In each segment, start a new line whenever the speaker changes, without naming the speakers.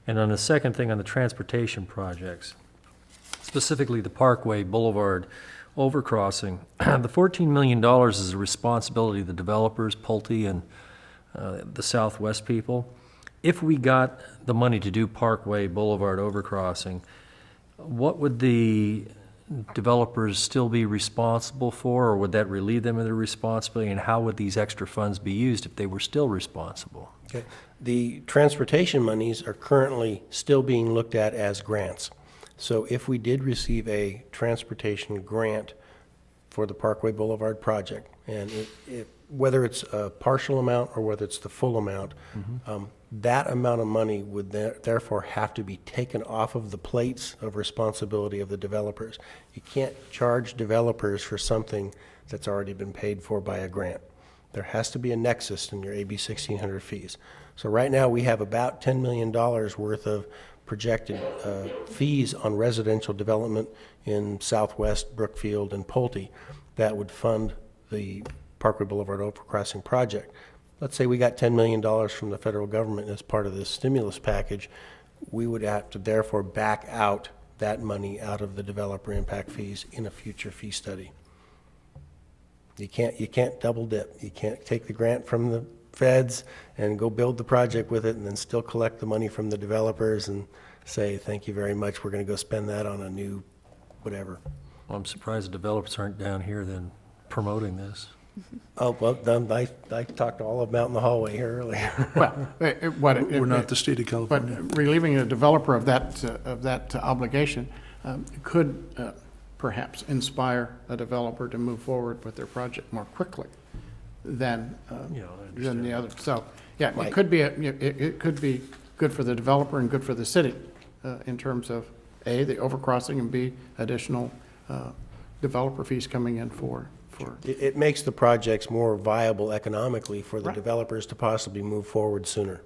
And on the second thing, on the transportation projects, specifically the Parkway Boulevard overcrossing, the $14 million is the responsibility of the developers, Pulte and the Southwest people. If we got the money to do Parkway Boulevard overcrossing, what would the developers still be responsible for, or would that relieve them of their responsibility? And how would these extra funds be used if they were still responsible?
Okay. The transportation monies are currently still being looked at as grants. So if we did receive a transportation grant for the Parkway Boulevard project, and whether it's a partial amount or whether it's the full amount, that amount of money would therefore have to be taken off of the plates of responsibility of the developers. You can't charge developers for something that's already been paid for by a grant. There has to be a nexus in your AB 1600 fees. So right now we have about $10 million worth of projected fees on residential development in Southwest, Brookfield, and Pulte that would fund the Parkway Boulevard overcrossing project. Let's say we got $10 million from the federal government as part of this stimulus package. We would have to therefore back out that money out of the developer impact fees in a future fee study. You can't double dip. You can't take the grant from the feds and go build the project with it and then still collect the money from the developers and say, thank you very much, we're going to go spend that on a new whatever.
Well, I'm surprised the developers aren't down here then promoting this.
Oh, well, I talked to all of them out in the hallway here earlier.
Well,
We're not the state of California.
But relieving a developer of that obligation could perhaps inspire a developer to move forward with their project more quickly than the other. So, yeah,
Right.
it could be good for the developer and good for the city in terms of A, the overcrossing, and B, additional developer fees coming in for.
It makes the projects more viable economically for the
Right.
developers to possibly move forward sooner.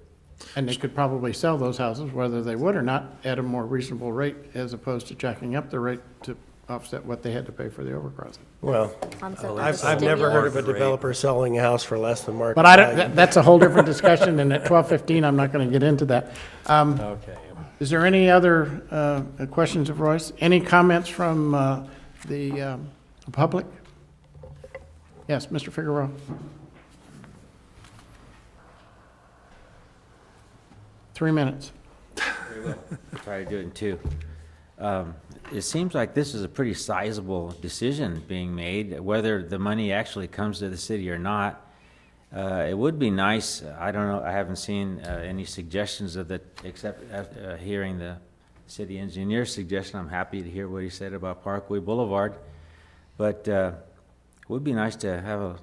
And they could probably sell those houses, whether they would or not, at a more reasonable rate as opposed to jacking up the rate to offset what they had to pay for the overcrossing.
Well,
Concept
I've never heard of a developer selling a house for less than market
But I
value.
don't, that's a whole different discussion, and at 12:15, I'm not going to get into that.
Okay.
Is there any other questions of Royce? Any comments from the public? Yes, Mr. Figueroa. Three minutes.
Try to do it in two. It seems like this is a pretty sizable decision being made, whether the money actually comes to the city or not. It would be nice, I don't know, I haven't seen any suggestions of that, except after hearing the city engineer's suggestion. I'm happy to hear what he said about Parkway Boulevard. But it would be nice to have a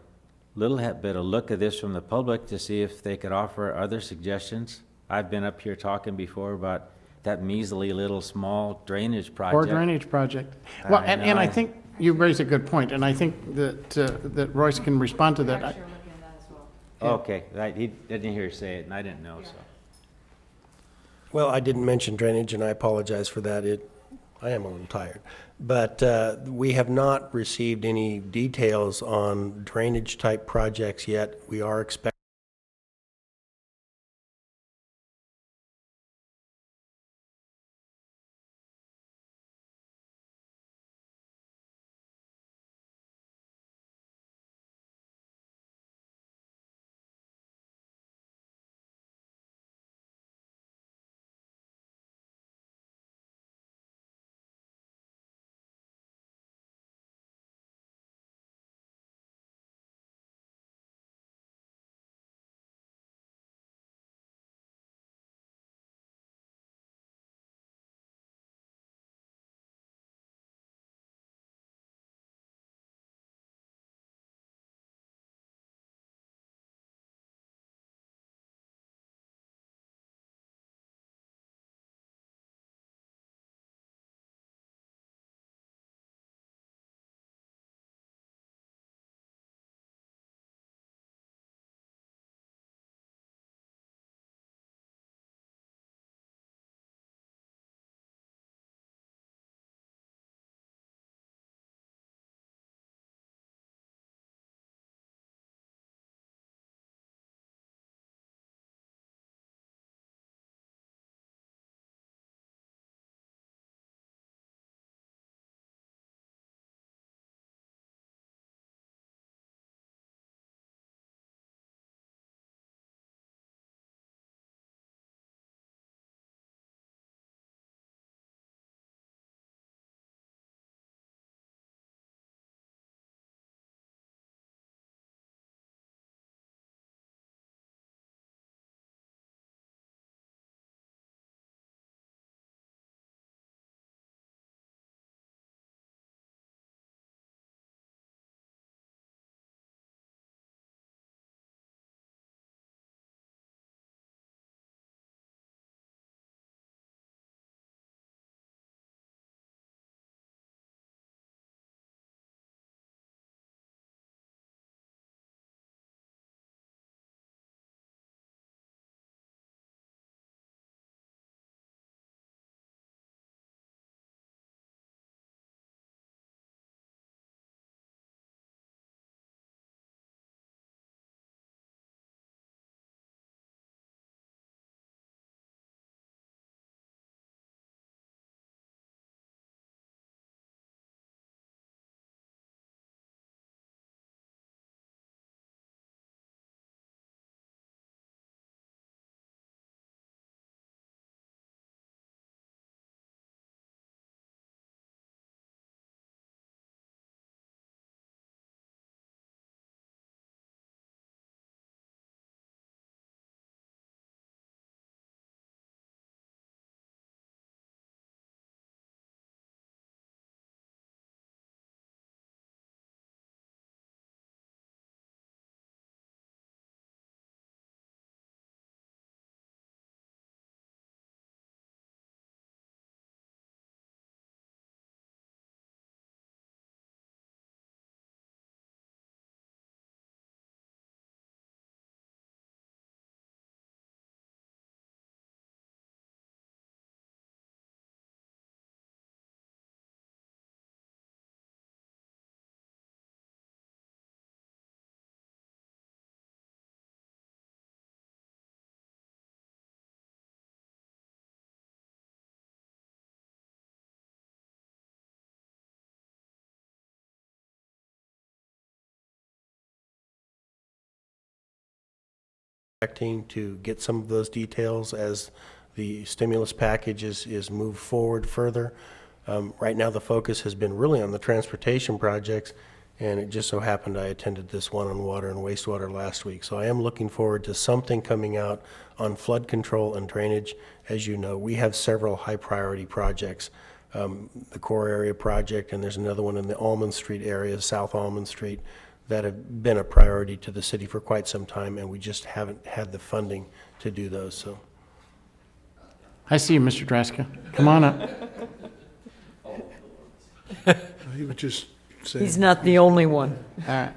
little bit of look at this from the public to see if they could offer other suggestions. I've been up here talking before about that measly little small drainage project.
Or drainage project. Well, and I
know.
think you raise a good point, and I think that Royce can respond to that.
Actually, we're looking at that as well.
Okay, he didn't hear you say it, and I didn't know, so.
Well, I didn't mention drainage, and I apologize for that. I am a little tired. But we have not received any details on drainage-type projects yet. We are expecting expecting to get some of those details as the stimulus package is moved forward further. Right now, the focus has been really on the transportation projects, and it just so happened I attended this one on water and wastewater last week. So I am looking forward to something coming out on flood control and drainage. As you know, we have several high-priority projects. The core area project, and there's another one in the Almond Street area, South Almond Street, that have been a priority to the city for quite some time, and we just haven't had the funding to do those, so.
I see you, Mr. Draska. Come on up.
He was just saying.
He's not the only one.
All right.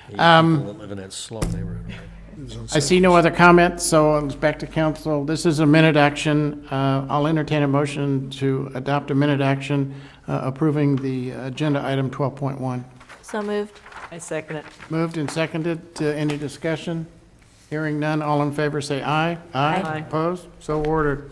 People that live in that slow neighborhood, right?
it was on
I see no other comments, so it's back to council. This is a minute action. I'll entertain a motion to adopt a minute action approving the agenda item 12.1.
So moved.
I second it.
Moved and seconded. Any discussion? Hearing none, all in favor say aye.
Aye.
Opposed? So ordered.